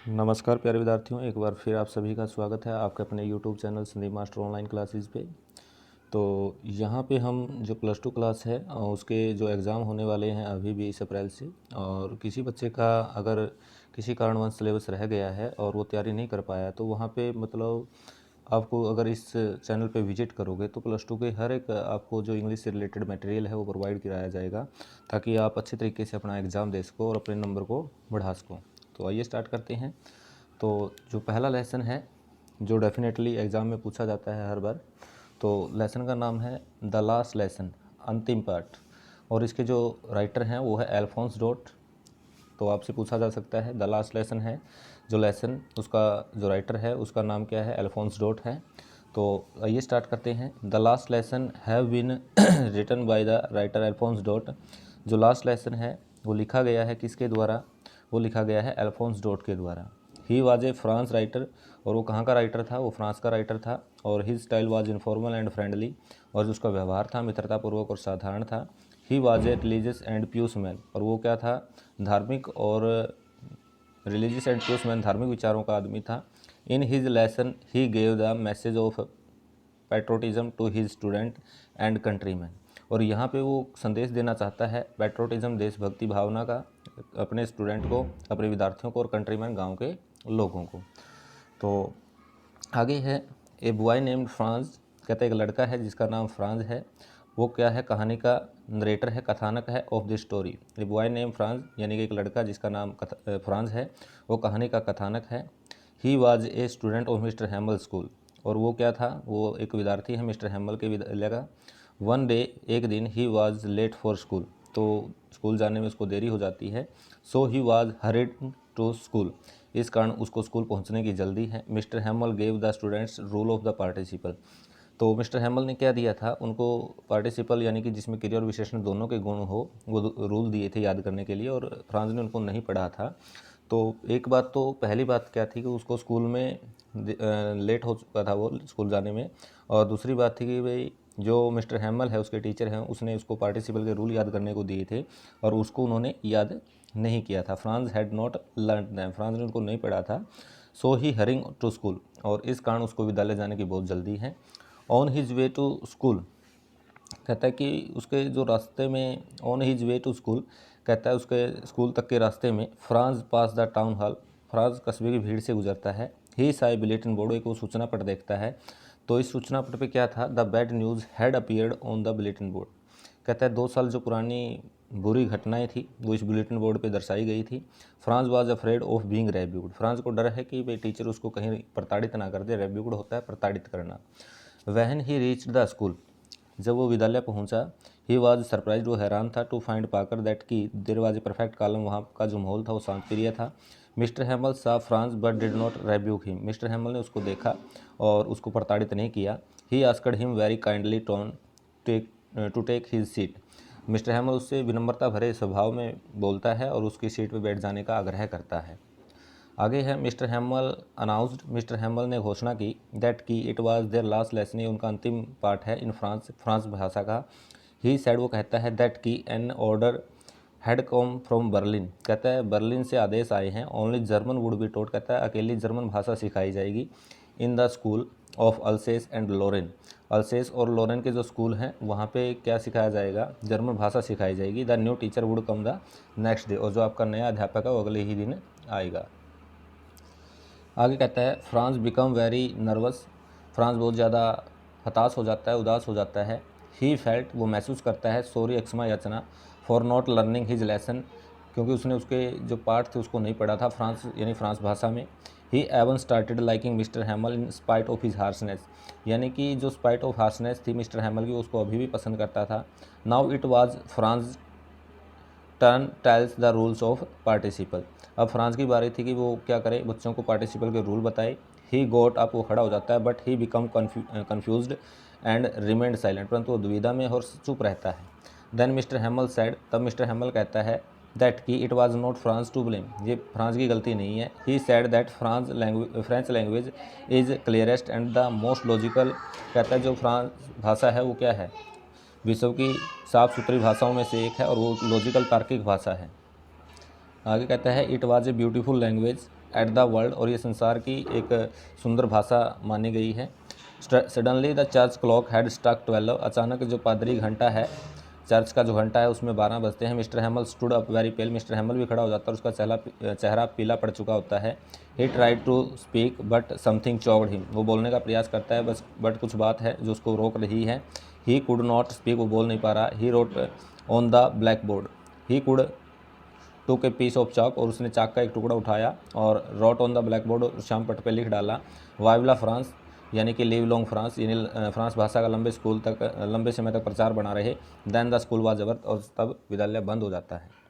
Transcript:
नमस्कार प्यारे विद्यार्थियों, एक बार फिर आप सभी का स्वागत है आपके अपने YouTube channel Sandeep master online classes पे। तो यहाँ पे हम जो प्लस टू क्लास है उसके जो एग्ज़ाम होने वाले हैं अभी 20 अप्रैल से, और किसी बच्चे का अगर किसी कारणवश सिलेबस रह गया है और वो तैयारी नहीं कर पाया तो वहाँ पे मतलब आपको अगर इस चैनल पे विजिट करोगे तो प्लस टू के हर एक आपको जो इंग्लिश से रिलेटेड मटेरियल है वो प्रोवाइड कराया जाएगा, ताकि आप अच्छे तरीके से अपना एग्ज़ाम दे सको और अपने नंबर को बढ़ा सको। तो आइए स्टार्ट करते हैं। तो जो पहला लेसन है जो डेफिनेटली एग्ज़ाम में पूछा जाता है हर बार, तो लेसन का नाम है द लास्ट लेसन, अंतिम पाठ। और इसके जो राइटर हैं वो है अल्फोंस डॉट। तो आपसे पूछा जा सकता है द लास्ट लेसन है जो लेसन, उसका जो राइटर है उसका नाम क्या है, अल्फोंस डॉट है। तो आइए स्टार्ट करते हैं। The last lesson have been written by the writer Alphonse Daudet. जो लास्ट लेसन है वो लिखा गया है किसके द्वारा, वो लिखा गया है अल्फोंस डॉट के द्वारा। ही वाज ए फ्रांस राइटर, और वो कहाँ का राइटर था, वो फ्रांस का राइटर था। और his style was informal and friendly, और जो उसका व्यवहार था मित्रतापूर्वक और साधारण था। He was a religious and pious man, और वो क्या था, धार्मिक और रिलीजियस एंड प्यूस मैन, धार्मिक विचारों का आदमी था। In his lesson he gave the message of patriotism to his student and countryman. और यहाँ पे वो संदेश देना चाहता है पैट्रोटिज्म, देशभक्ति भावना का, अपने स्टूडेंट को, अपने विद्यार्थियों को, और कंट्रीमैन, गांव के लोगों को। तो आगे है ए बॉय नेम्ड फ्रांस, कहते हैं एक लड़का है जिसका नाम फ्रांस है। वो क्या है, कहानी का नरेटर है, कथानक है of the story. A boy name France यानी कि एक लड़का जिसका नाम फ्रांस है, वो कहानी का कथानक है। ही was a student of mister हैमल school, और वो क्या था, वो एक विद्यार्थी है मिस्टर हैमल के विद्यालय का। वन डे, एक दिन, he was late for school, तो स्कूल जाने में उसको देरी हो जाती है। So he was hurried to school, इस कारण उसको स्कूल पहुंचने की जल्दी है। Mister Hamel gave the students rule of the participle, तो मिस्टर हैमल ने क्या दिया था उनको, पार्टिसिपल यानी कि जिसमें क्रिया और विशेषण दोनों के गुण हो, वो रूल दिए थे याद करने के लिए, और फ्रांस ने उनको नहीं पढ़ा था। तो एक बात, तो पहली बात क्या थी कि उसको स्कूल में लेट हो चुका था वो स्कूल जाने में। और दूसरी बात थी कि भाई जो मिस्टर हैमल है उसके टीचर हैं, उसने उसको पार्टिसिपल के रूल याद करने को दिए थे और उसको उन्होंने याद नहीं किया था। France had not learn them, France ने उनको नहीं पढ़ा था। सो ही हरिंग टू स्कूल, और इस कारण उसको विद्यालय जाने की बहुत जल्दी है। On his way to school, कहता है कि उसके जो रास्ते में, on his way to school, कहता है उसके स्कूल तक के रास्ते में, Franz pass the town hall, Franz कस्बे की भीड़ से गुजरता है। ही साई बुलेटिन बोर्ड, एक वो सूचना पट देखता है। तो इस सूचना पट पे क्या था, the bad news had appeared on the bulletin board. कहता है 2 साल जो पुरानी बुरी घटनाएं थी वो इस बुलेटिन बोर्ड पे दर्शाई गई थी। France was afraid of being rebuked, France को डर है कि भाई टीचर उसको कहीं प्रताड़ित ना कर दे। रेब्यूड होता है प्रताड़ित करना। वहन ही रीच्ड द स्कूल, जब वो विद्यालय पहुंचा, ही वाज सरप्राइज, वो हैरान था, टू फाइंड पाकर दैट की there was a perfect column, वहाँ का जो माहौल था वो शांतिप्रिय था। Mr Hamel saw France but did not rebuke him, Mr Hamel ने उसको देखा और उसको प्रताड़ित नहीं किया। He asked him very kindly to take his seat, Mr Hamel उससे विनम्रता भरे स्वभाव में बोलता है और उसकी सीट पर बैठ जाने का आग्रह करता है। आगे है mister Hamel announced, Mister Hamel ने घोषणा की दैट की it was their last lesson, ये उनका अंतिम पाठ है इन फ्रांस, फ्रांस भाषा का। ही सैड, वो कहता है दैट की an order had come from Berlin, कहता है बर्लिन से आदेश आए हैं। Only German would be taught, कहता है अकेली जर्मन भाषा सिखाई जाएगी। In the school of Alsace and Lorraine, Alsace और लोरेन के जो स्कूल हैं वहाँ पे क्या सिखाया जाएगा, जर्मन भाषा सिखाई जाएगी। The new teacher would come the next day, और जो आपका नया अध्यापक है वो अगले ही दिन आएगा। आगे कहता है France become very nervous, France बहुत ज़्यादा हताश हो जाता है, उदास हो जाता है। ही फेल्ट, वो महसूस करता है, सॉरी क्षमा याचना, for not learning his lesson, क्योंकि उसने उसके जो पाठ थे उसको नहीं पढ़ा था, फ्रांस यानी फ्रांस भाषा में। He even started liking Mr Hamel in spite of his harshness, यानी कि जो स्पाइट ऑफ हार्सनेस थी मिस्टर हैमल की उसको अभी भी पसंद करता था। Now it was France turn tells the rules of participle, अब फ्रांस की बारी थी कि वो क्या करे, बच्चों को पार्टिसिपल के रूल बताए। ही गोट अप, वो खड़ा हो जाता है, but he became confused and remained silent, परंतु वो दुविधा में और चुप रहता है। देन मिस्टर हैमल सैड, तब मिस्टर हैमल कहता है दैट की it was not France to blame, ये फ्रांस की गलती नहीं है। He said that French language is clearest and the most logical, कहता है जो फ्रांस भाषा है वो क्या है, विश्व की साफ़ सुथरी भाषाओं में से एक है और वो लॉजिकल तार्किक भाषा है। आगे कहता है it was a beautiful language at the world, और ये संसार की एक सुंदर भाषा मानी गई है। Suddenly the church clock had struck 12, अचानक जो पादरी घंटा है, चर्च का जो घंटा है उसमें 12 बजते हैं। मिस्टर हैमल स्टूड अप वेरी पेल, मिस्टर हैमल भी खड़ा हो जाता है, उसका चेहरा पीला पड़ चुका होता है। He tried to speak but something choked him, वो बोलने का प्रयास करता है बट कुछ बात है जो उसको रोक रही है। ही कुड नॉट स्पीक, वो बोल नहीं पा रहा। He wrote on the black board, he could टूक ए पीस ऑफ चाक, और उसने चाक का एक टुकड़ा उठाया और wrote on the blackboard, श्याम पट पे लिख डाला। वाइवला फ्रांस, यानी कि लिव लॉन्ग फ्रांस, यानी फ्रांस भाषा का लंबे समय तक प्रचार बना रहे। Then the school was over, और तब विद्यालय बंद हो जाता है।